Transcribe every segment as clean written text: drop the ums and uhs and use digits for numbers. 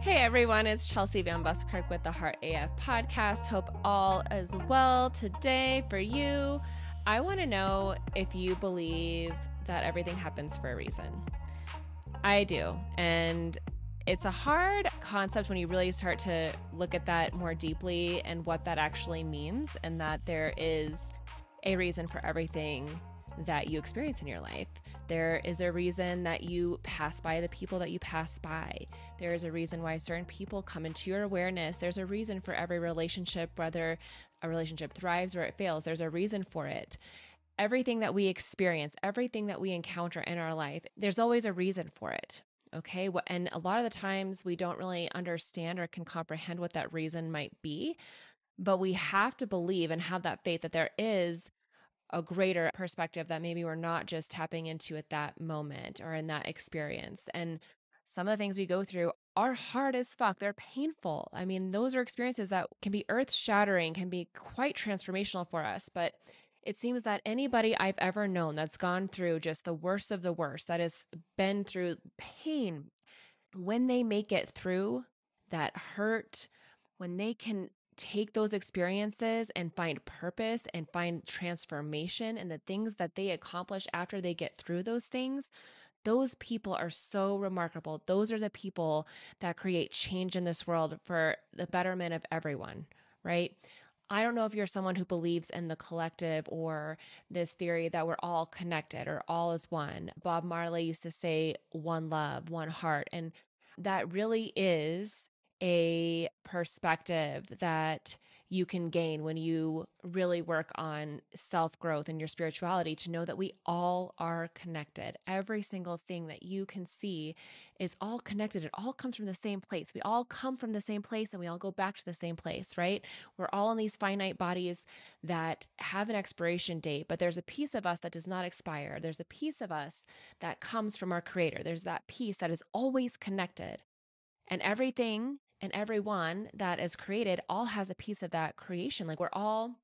Hey everyone, it's Chelsea Van Buskirk with the Heart AF podcast. Hope all is well today for you. I want to know if you believe that everything happens for a reason. I do. And it's a hard concept when you really start to look at that more deeply and what that actually means, and that there is a reason for everything that you experience in your life. There is a reason that you pass by the people that you pass by. There is a reason why certain people come into your awareness. There's a reason for every relationship, whether a relationship thrives or it fails. There's a reason for it. Everything that we experience, everything that we encounter in our life, there's always a reason for it. Okay. And a lot of the times we don't really understand or can comprehend what that reason might be, but we have to believe and have that faith that there is a greater perspective that maybe we're not just tapping into at that moment or in that experience. And some of the things we go through are hard as fuck. They're painful. I mean, those are experiences that can be earth shattering, can be quite transformational for us. But it seems that anybody I've ever known that's gone through just the worst of the worst, that has been through pain, when they make it through that hurt, when they can take those experiences and find purpose and find transformation and the things that they accomplish after they get through those things, those people are so remarkable. Those are the people that create change in this world for the betterment of everyone, right? I don't know if you're someone who believes in the collective or this theory that we're all connected or all is one. Bob Marley used to say one love, one heart. And that really is a perspective that you can gain when you really work on self-growth and your spirituality, to know that we all are connected. Every single thing that you can see is all connected. It all comes from the same place. We all come from the same place and we all go back to the same place, right? We're all in these finite bodies that have an expiration date, but there's a piece of us that does not expire. There's a piece of us that comes from our Creator. There's that piece that is always connected. And everything and everyone that is created all has a piece of that creation. Like, we're all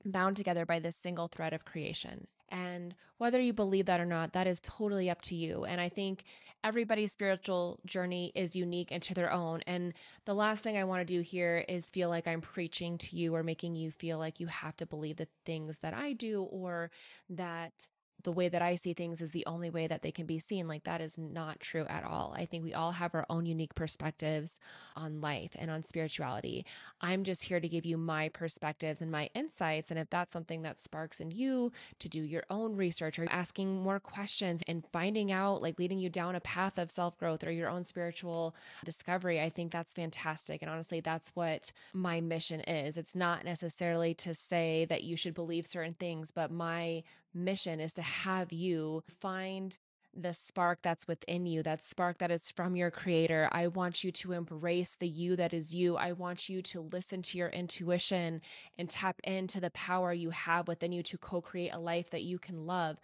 bound together by this single thread of creation. And whether you believe that or not, that is totally up to you. And I think everybody's spiritual journey is unique and to their own. And the last thing I want to do here is feel like I'm preaching to you or making you feel like you have to believe the things that I do, or that the way that I see things is the only way that they can be seen. Like, that is not true at all. I think we all have our own unique perspectives on life and on spirituality. I'm just here to give you my perspectives and my insights. And if that's something that sparks in you to do your own research or asking more questions and finding out, like leading you down a path of self-growth or your own spiritual discovery, I think that's fantastic. And honestly, that's what my mission is. It's not necessarily to say that you should believe certain things, but my mission is to have you find the spark that's within you, that spark that is from your Creator. I want you to embrace the you that is you. I want you to listen to your intuition and tap into the power you have within you to co-create a life that you can love.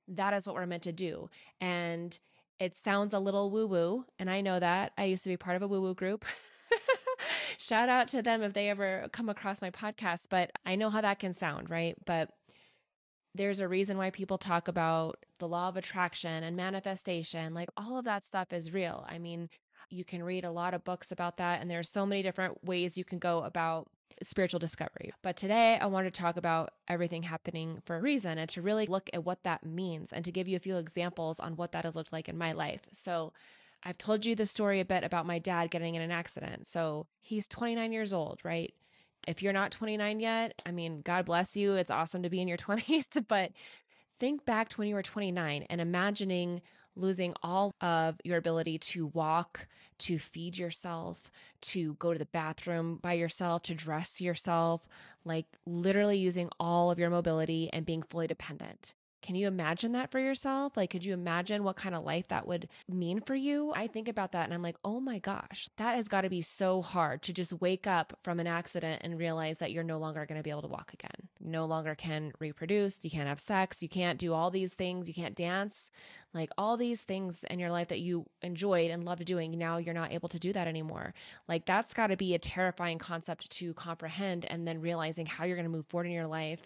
That is what we're meant to do. And it sounds a little woo-woo, and I know that. I used to be part of a woo-woo group. Shout out to them if they ever come across my podcast, but I know how that can sound, right? But there's a reason why people talk about the law of attraction and manifestation. Like, all of that stuff is real. I mean, you can read a lot of books about that, and there's so many different ways you can go about spiritual discovery. But today I want to talk about everything happening for a reason, and to really look at what that means and to give you a few examples on what that has looked like in my life. So I've told you the story a bit about my dad getting in an accident. So he's 29 years old, right? If you're not 29 yet, I mean, God bless you. It's awesome to be in your 20s, but think back to when you were 29 and imagining losing all of your ability to walk, to feed yourself, to go to the bathroom by yourself, to dress yourself, like literally using all of your mobility and being fully dependent. Can you imagine that for yourself? Like, could you imagine what kind of life that would mean for you? I think about that and I'm like, oh my gosh, that has got to be so hard to just wake up from an accident and realize that you're no longer going to be able to walk again. You no longer can reproduce. You can't have sex. You can't do all these things. You can't dance. Like, all these things in your life that you enjoyed and loved doing, now you're not able to do that anymore. Like, that's got to be a terrifying concept to comprehend, and then realizing how you're going to move forward in your life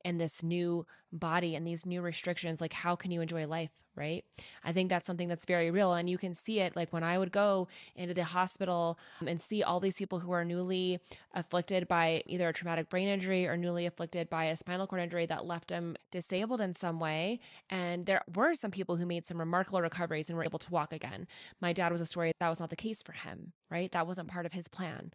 in this new body and these new restrictions. Like, how can you enjoy life, right? I think that's something that's very real. And you can see it like when I would go into the hospital and see all these people who are newly afflicted by either a traumatic brain injury or newly afflicted by a spinal cord injury that left them disabled in some way. And there were some people who made some remarkable recoveries and were able to walk again. My dad was a story that was not the case for him, right? That wasn't part of his plan.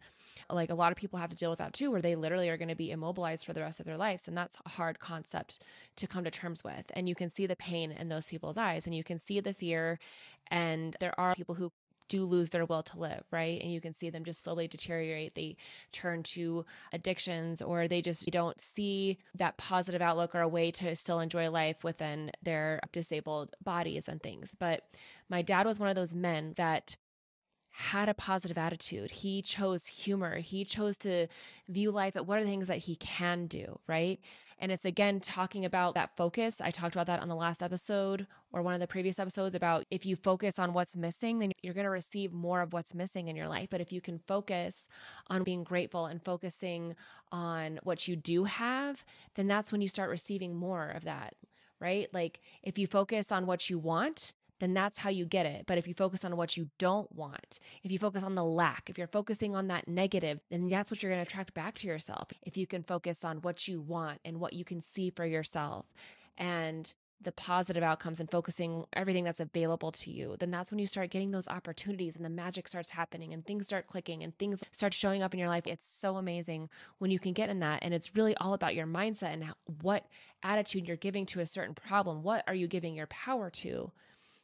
Like a lot of people have to deal with that too, where they literally are going to be immobilized for the rest of their lives. And that's a hard concept to come to terms with. And you can see the pain in those people's eyes and you can see the fear. And there are people who do lose their will to live, right? And you can see them just slowly deteriorate. They turn to addictions or they just don't see that positive outlook or a way to still enjoy life within their disabled bodies and things. But my dad was one of those men that had a positive attitude. He chose humor. He chose to view life at what are the things that he can do, right? And it's again talking about that focus. I talked about that on the last episode or one of the previous episodes about if you focus on what's missing, then you're going to receive more of what's missing in your life. But if you can focus on being grateful and focusing on what you do have, then that's when you start receiving more of that, right? Like if you focus on what you want, then that's how you get it. But if you focus on what you don't want, if you focus on the lack, if you're focusing on that negative, then that's what you're going to attract back to yourself. If you can focus on what you want and what you can see for yourself and the positive outcomes and focusing everything that's available to you, then that's when you start getting those opportunities and the magic starts happening and things start clicking and things start showing up in your life. It's so amazing when you can get in that. And it's really all about your mindset and what attitude you're giving to a certain problem. What are you giving your power to?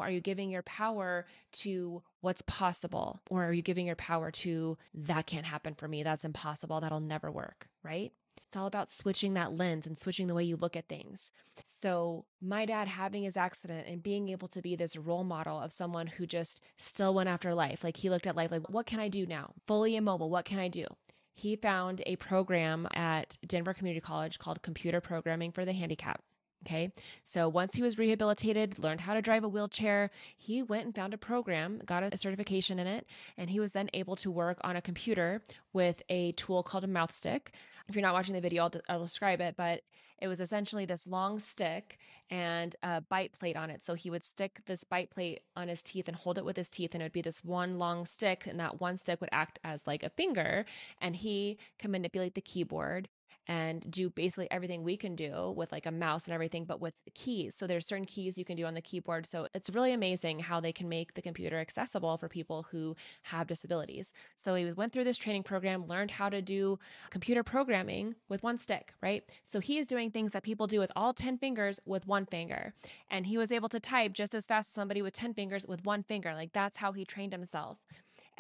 Are you giving your power to what's possible? Or are you giving your power to that can't happen for me? That's impossible. That'll never work, right? It's all about switching that lens and switching the way you look at things. So my dad having his accident and being able to be this role model of someone who just still went after life. Like he looked at life like, what can I do now? Fully immobile. What can I do? He found a program at Denver Community College called Computer Programming for the Handicapped. Okay. So once he was rehabilitated, learned how to drive a wheelchair, he went and found a program, got a certification in it, and he was then able to work on a computer with a tool called a mouth stick. If you're not watching the video, I'll describe it, but it was essentially this long stick and a bite plate on it. So he would stick this bite plate on his teeth and hold it with his teeth, and it would be this one long stick, and that one stick would act as like a finger, and he can manipulate the keyboard and do basically everything we can do with like a mouse and everything, but with keys. So there's certain keys you can do on the keyboard. So it's really amazing how they can make the computer accessible for people who have disabilities. So he went through this training program, learned how to do computer programming with one stick, right? So he is doing things that people do with all 10 fingers with one finger. And he was able to type just as fast as somebody with 10 fingers with one finger. Like that's how he trained himself.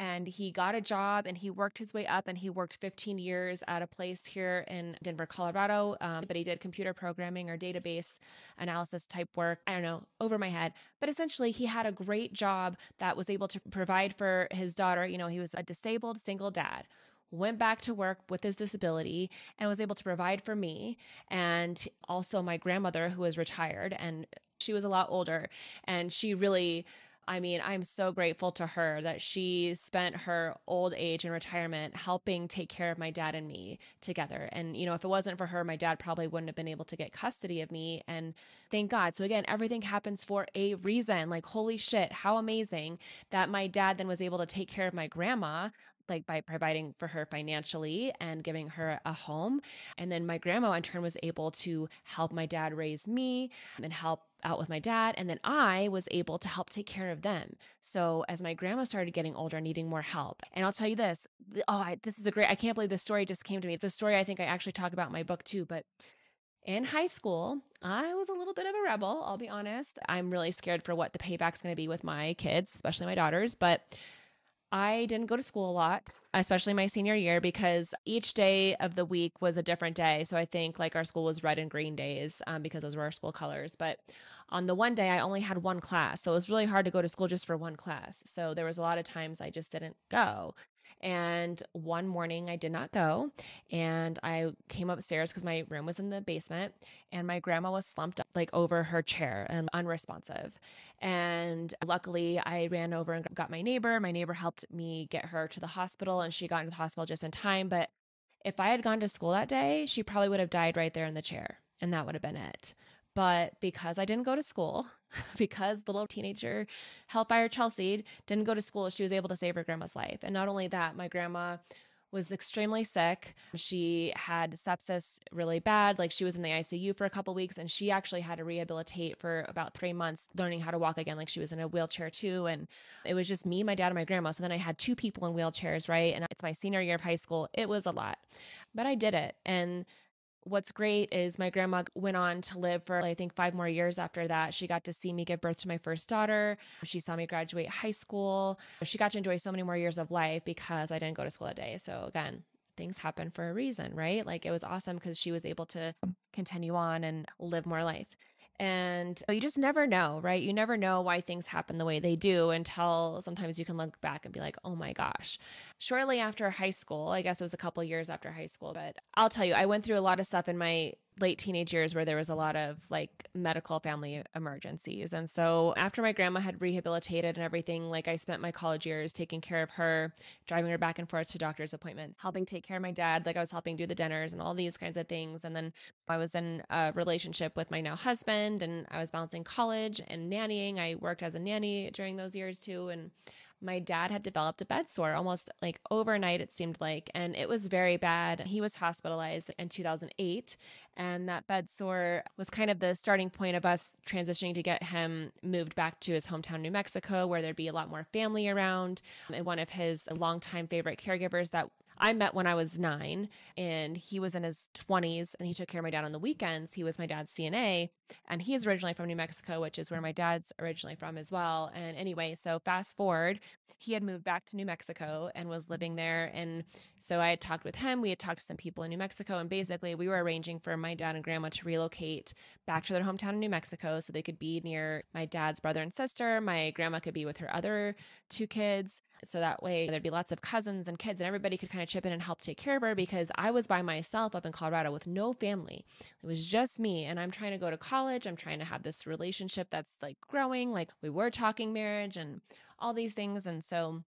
And he got a job and he worked his way up and he worked 15 years at a place here in Denver, Colorado. But he did computer programming or database analysis type work. I don't know, over my head. But essentially, he had a great job that was able to provide for his daughter. You know, he was a disabled single dad. Went back to work with his disability and was able to provide for me and also my grandmother who was retired, and she was a lot older, and she really, I mean, I'm so grateful to her that she spent her old age and retirement helping take care of my dad and me together. And, you know, if it wasn't for her, my dad probably wouldn't have been able to get custody of me. And thank God. So again, everything happens for a reason. Like, holy shit, how amazing that my dad then was able to take care of my grandma, like by providing for her financially and giving her a home. And then my grandma in turn was able to help my dad raise me and help out with my dad. And then I was able to help take care of them. So as my grandma started getting older, needing more help. And I'll tell you this, this is a great, I can't believe this story just came to me. It's a story I think I actually talk about in my book too, but in high school, I was a little bit of a rebel, I'll be honest. I'm really scared for what the payback's going to be with my kids, especially my daughters, but I didn't go to school a lot, especially my senior year, because each day of the week was a different day. So I think like our school was red and green days because those were our school colors. But on the one day, I only had one class. So it was really hard to go to school just for one class. So there was a lot of times I just didn't go. And one morning I did not go, and I came upstairs because my room was in the basement, and my grandma was slumped like over her chair and unresponsive. And luckily I ran over and got my neighbor. My neighbor helped me get her to the hospital, and she got into the hospital just in time. But if I had gone to school that day, she probably would have died right there in the chair. and that would have been it. But because I didn't go to school, because the little teenager Hellfire Chelsea didn't go to school, she was able to save her grandma's life. And not only that, my grandma was extremely sick. She had sepsis really bad. Like she was in the ICU for a couple weeks, and she actually had to rehabilitate for about 3 months, learning how to walk again. Like she was in a wheelchair too. And it was just me, my dad, and my grandma. So then I had two people in wheelchairs, right? And it's my senior year of high school. It was a lot, but I did it. And what's great is my grandma went on to live for, I think, 5 more years after that. She got to see me give birth to my first daughter. She saw me graduate high school. She got to enjoy so many more years of life because I didn't go to school that day. So again, things happen for a reason, right? Like it was awesome because she was able to continue on and live more life. And you just never know, right? You never know why things happen the way they do until sometimes you can look back and be like, oh my gosh. Shortly after high school, I guess it was a couple of years after high school, but I'll tell you, I went through a lot of stuff in my late teenage years where there was a lot of like medical family emergencies. And so after my grandma had rehabilitated and everything, like I spent my college years taking care of her, driving her back and forth to doctor's appointments, helping take care of my dad. Like I was helping do the dinners and all these kinds of things. And then I was in a relationship with my now husband, and I was balancing college and nannying. I worked as a nanny during those years too. And my dad had developed a bed sore almost like overnight, it seemed like, and it was very bad. He was hospitalized in 2008, and that bed sore was kind of the starting point of us transitioning to get him moved back to his hometown, New Mexico, where there'd be a lot more family around. And one of his longtime favorite caregivers that I met when I was 9, and he was in his 20s, and he took care of my dad on the weekends. He was my dad's CNA, and he is originally from New Mexico, which is where my dad's originally from as well. And anyway, so fast forward, he had moved back to New Mexico and was living there. And so I had talked with him. We had talked to some people in New Mexico, and basically we were arranging for my dad and grandma to relocate back to their hometown in New Mexico so they could be near my dad's brother and sister. My grandma could be with her other two kids. So that way there'd be lots of cousins and kids, and everybody could kind of chip in and help take care of her, because I was by myself up in Colorado with no family. It was just me, and I'm trying to go to college. I'm trying to have this relationship that's like growing. Like we were talking marriage and all these things. And so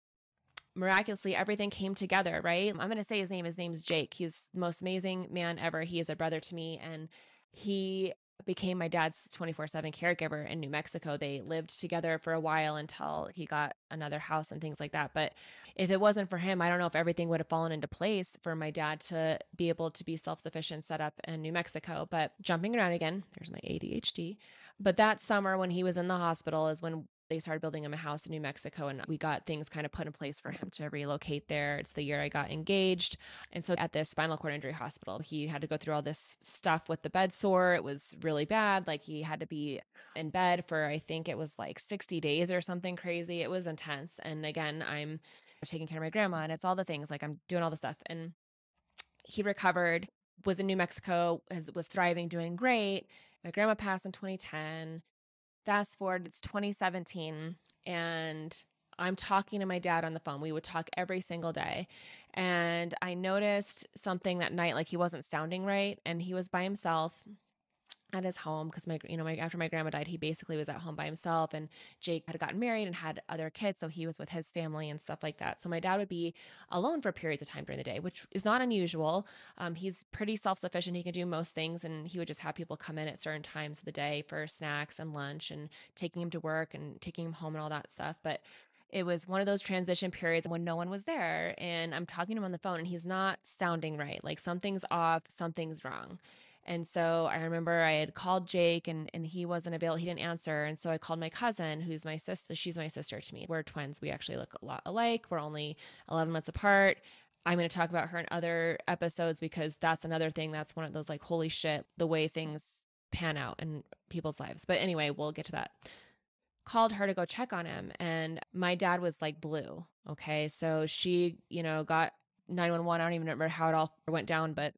miraculously everything came together, right? I'm going to say his name. His name's Jake. He's the most amazing man ever. He is a brother to me, and he became my dad's 24/7 caregiver in New Mexico. They lived together for a while until he got another house and things like that. But if it wasn't for him, I don't know if everything would have fallen into place for my dad to be able to be self-sufficient set up in New Mexico. But jumping around again, there's my ADHD. But that summer when he was in the hospital is when they started building him a house in New Mexico, and we got things kind of put in place for him to relocate there. It's the year I got engaged. And so at this spinal cord injury hospital, he had to go through all this stuff with the bed sore. It was really bad. Like he had to be in bed for, I think it was like 60 days or something crazy. It was intense. And again, I'm taking care of my grandma, and it's all the things, like I'm doing all the stuff. And he recovered, was in New Mexico, was thriving, doing great. My grandma passed in 2010. Fast forward, it's 2017, and I'm talking to my dad on the phone. We would talk every single day. And I noticed something that night, like he wasn't sounding right, and he was by himself at his home because after my grandma died, he basically was at home by himself, and Jake had gotten married and had other kids, so he was with his family and stuff like that. So my dad would be alone for periods of time during the day, which is not unusual. He's pretty self-sufficient. He can do most things, and he would just have people come in at certain times of the day for snacks and lunch and taking him to work and taking him home and all that stuff. But it was one of those transition periods when no one was there, and I'm talking to him on the phone, and he's not sounding right. Like something's off, something's wrong. And so I remember I had called Jake, and he wasn't available. He didn't answer. And so I called my cousin, who's my sister. She's my sister to me. We're twins. We actually look a lot alike. We're only 11 months apart. I'm going to talk about her in other episodes because that's another thing. That's one of those like, holy shit, the way things pan out in people's lives. But anyway, we'll get to that. Called her to go check on him, and my dad was like blue. Okay. So she, got 911. I don't even remember how it all went down, but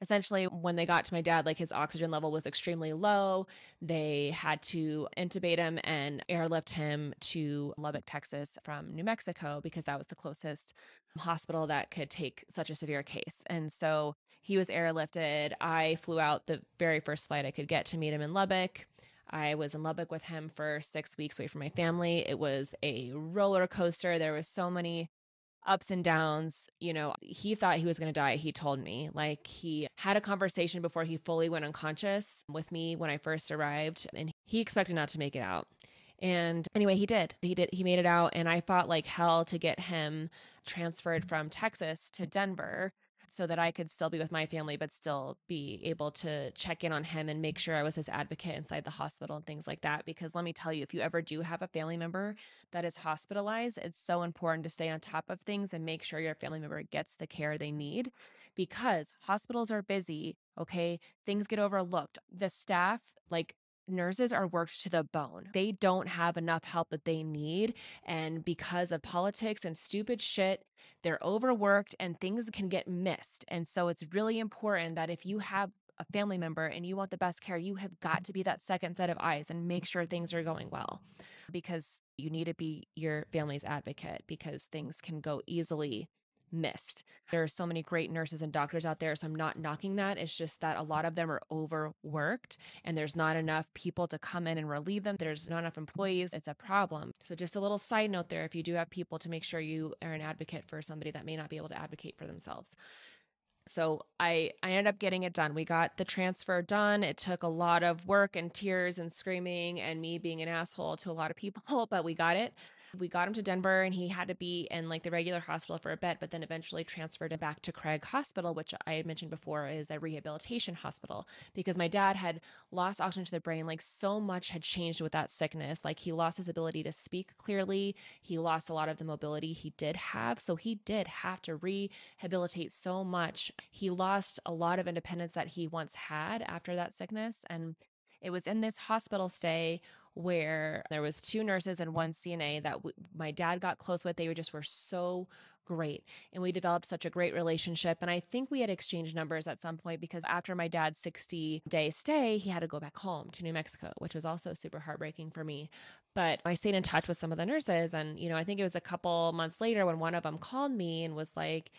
essentially when they got to my dad, like his oxygen level was extremely low. They had to intubate him and airlift him to Lubbock, Texas from New Mexico, because that was the closest hospital that could take such a severe case. And so he was airlifted. I flew out the very first flight I could get to meet him in Lubbock. I was in Lubbock with him for 6 weeks away from my family. It was a roller coaster. There was so many ups and downs. He thought he was going to die. He told me, like, he had a conversation before he fully went unconscious with me when I first arrived, and he expected not to make it out. And anyway, he did. He made it out, and I fought like hell to get him transferred from Texas to Denver so that I could still be with my family, but still be able to check in on him and make sure I was his advocate inside the hospital and things like that. Because let me tell you, if you ever do have a family member that is hospitalized, it's so important to stay on top of things and make sure your family member gets the care they need, because hospitals are busy. Okay. Things get overlooked. The staff, like, nurses are worked to the bone. They don't have enough help that they need. And because of politics and stupid shit, they're overworked and things can get missed. And so it's really important that if you have a family member and you want the best care, you have got to be that second set of eyes and make sure things are going well, because you need to be your family's advocate, because things can go easily missed. There are so many great nurses and doctors out there, so I'm not knocking that. It's just that a lot of them are overworked and there's not enough people to come in and relieve them. There's not enough employees. It's a problem. So just a little side note there, if you do have people, to make sure you are an advocate for somebody that may not be able to advocate for themselves. So I ended up getting it done. We got the transfer done. It took a lot of work and tears and screaming and me being an asshole to a lot of people, but we got it. We got him to Denver, and he had to be in like the regular hospital for a bit, but then eventually transferred him back to Craig Hospital, which I had mentioned before is a rehabilitation hospital, because my dad had lost oxygen to the brain. Like, so much had changed with that sickness. Like, he lost his ability to speak clearly. He lost a lot of the mobility he did have. So he did have to rehabilitate so much. He lost a lot of independence that he once had after that sickness. And it was in this hospital stay where there was 2 nurses and 1 CNA that my dad got close with. They were so great. And we developed such a great relationship. And I think we had exchanged numbers at some point, because after my dad's 60-day stay, he had to go back home to New Mexico, which was also super heartbreaking for me. But I stayed in touch with some of the nurses. And, I think it was a couple months later when one of them called me and was like,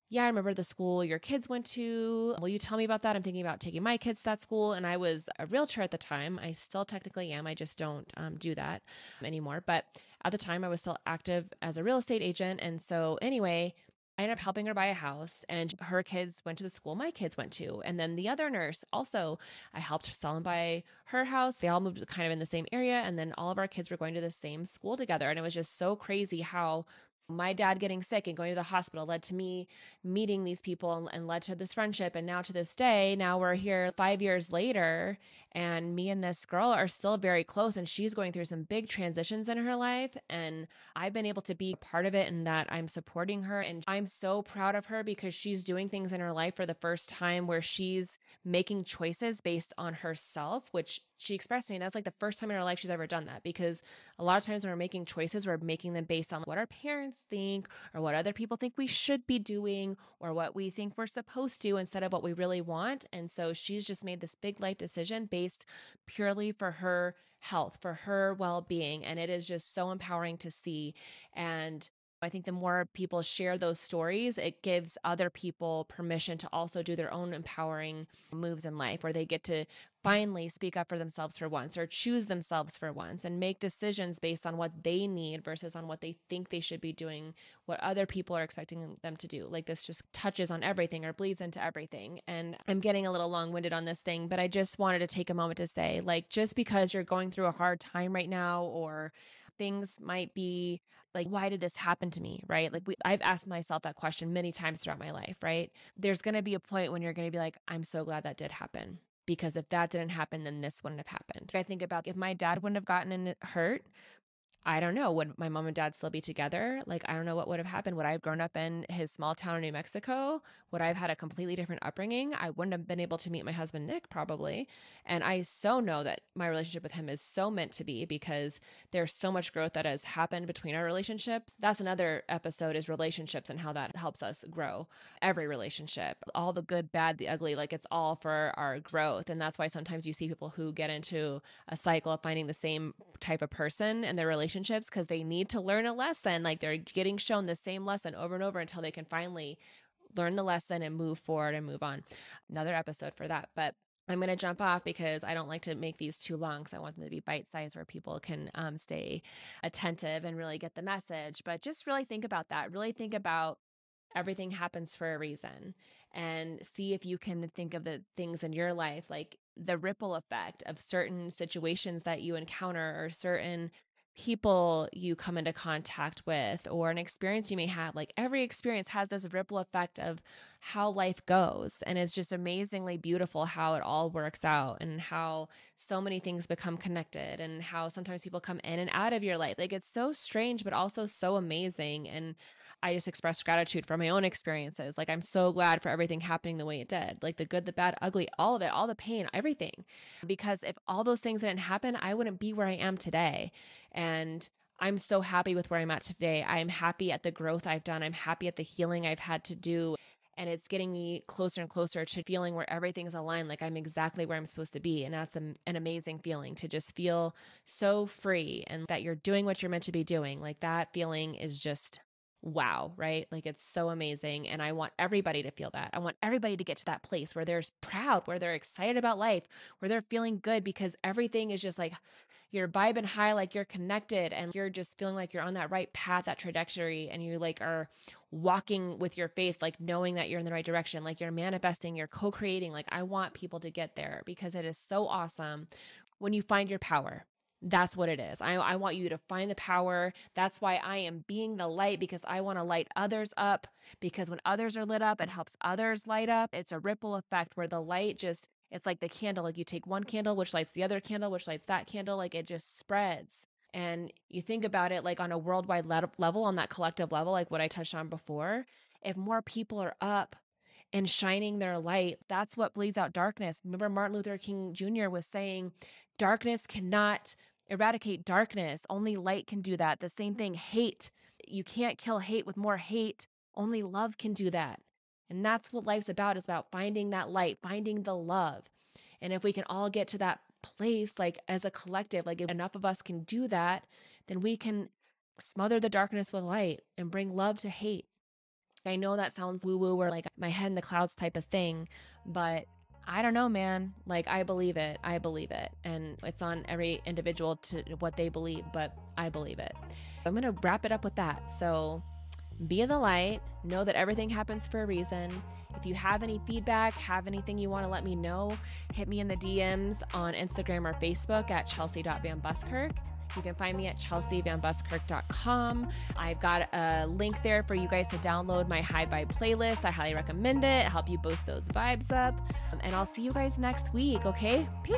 yeah, I remember the school your kids went to. Will you tell me about that? I'm thinking about taking my kids to that school. And I was a realtor at the time. I still technically am. I just don't do that anymore. But at the time, I was still active as a real estate agent. And so anyway, I ended up helping her buy a house, and her kids went to the school my kids went to. And then the other nurse also, I helped sell and buy her house. They all moved kind of in the same area. And then all of our kids were going to the same school together. And it was just so crazy how my dad getting sick and going to the hospital led to me meeting these people and led to this friendship. And now to this day, now we're here 5 years later, and me and this girl are still very close, and she's going through some big transitions in her life. And I've been able to be part of it, and that I'm supporting her. And I'm so proud of her, because she's doing things in her life for the first time where she's making choices based on herself, which she expressed to me. That's like the first time in her life she's ever done that, because a lot of times when we're making choices, we're making them based on what our parents think or what other people think we should be doing or what we think we're supposed to, instead of what we really want. And so she's just made this big life decision based purely for her health, for her well-being. And it is just so empowering to see. And I think the more people share those stories, it gives other people permission to also do their own empowering moves in life, where they get to finally speak up for themselves for once, or choose themselves for once, and make decisions based on what they need versus on what they think they should be doing, what other people are expecting them to do. Like, this just touches on everything or bleeds into everything. And I'm getting a little long-winded on this thing, but I just wanted to take a moment to say, like, just because you're going through a hard time right now, or things might be like, why did this happen to me? Right? Like, I've asked myself that question many times throughout my life, right? There's going to be a point when you're going to be like, I'm so glad that did happen, because if that didn't happen, then this wouldn't have happened. I think about if my dad wouldn't have gotten hurt, I don't know, would my mom and dad still be together? Like, I don't know what would have happened. Would I have grown up in his small town in New Mexico? Would I have had a completely different upbringing? I wouldn't have been able to meet my husband, Nick, probably. And I so know that my relationship with him is so meant to be, because there's so much growth that has happened between our relationship. That's another episode, is relationships and how that helps us grow. Every relationship, all the good, bad, the ugly, like, it's all for our growth. And that's why sometimes you see people who get into a cycle of finding the same type of person in their relationships, because they need to learn a lesson. Like, they're getting shown the same lesson over and over until they can finally learn the lesson and move forward and move on. Another episode for that. But I'm going to jump off because I don't like to make these too long because I want them to be bite-sized where people can stay attentive and really get the message. But just really think about that. Really think about everything happens for a reason, and see if you can think of the things in your life, like the ripple effect of certain situations that you encounter or certain people you come into contact with or an experience you may have. Like every experience has this ripple effect of how life goes. And it's just amazingly beautiful how it all works out and how so many things become connected and how sometimes people come in and out of your life. Like it's so strange, but also so amazing. And I just express gratitude for my own experiences. Like I'm so glad for everything happening the way it did, like the good, the bad, ugly, all of it, all the pain, everything. Because if all those things didn't happen, I wouldn't be where I am today. And I'm so happy with where I'm at today. I'm happy at the growth I've done. I'm happy at the healing I've had to do. And it's getting me closer and closer to feeling where everything's aligned, like I'm exactly where I'm supposed to be. And that's an amazing feeling to just feel so free and that you're doing what you're meant to be doing. Like that feeling is just wow, right? Like it's so amazing. And I want everybody to feel that. I want everybody to get to that place where they're proud, where they're excited about life, where they're feeling good because everything is just like you're vibing high, like you're connected and you're just feeling like you're on that right path, that trajectory. And you like are walking with your faith, like knowing that you're in the right direction, like you're manifesting, you're co-creating. Like I want people to get there because it is so awesome when you find your power. That's what it is. I want you to find the power. That's why I am being the light, because I want to light others up, because when others are lit up, it helps others light up. It's a ripple effect where the light just, it's like the candle. Like you take one candle, which lights the other candle, which lights that candle. Like it just spreads. And you think about it like on a worldwide level, on that collective level, like what I touched on before, if more people are up and shining their light, that's what bleeds out darkness. Remember Martin Luther King Jr. was saying, darkness cannot eradicate darkness. Only light can do that. The same thing, hate. You can't kill hate with more hate. Only love can do that. And that's what life's about, is about finding that light, finding the love. And if we can all get to that place, like as a collective, like if enough of us can do that, then we can smother the darkness with light and bring love to hate. I know that sounds woo-woo or like my head in the clouds type of thing, but I don't know, man. Like I believe it. I believe it. And it's on every individual to what they believe, but I believe it. I'm going to wrap it up with that. So be the light, know that everything happens for a reason. If you have any feedback, have anything you want to let me know, hit me in the DMs on Instagram or Facebook at chelsea.vanbuskirk. You can find me at chelseavanbuskirk.com. I've got a link there for you guys to download my high vibe playlist. I highly recommend it. Help you boost those vibes up. And I'll see you guys next week, okay? Peace.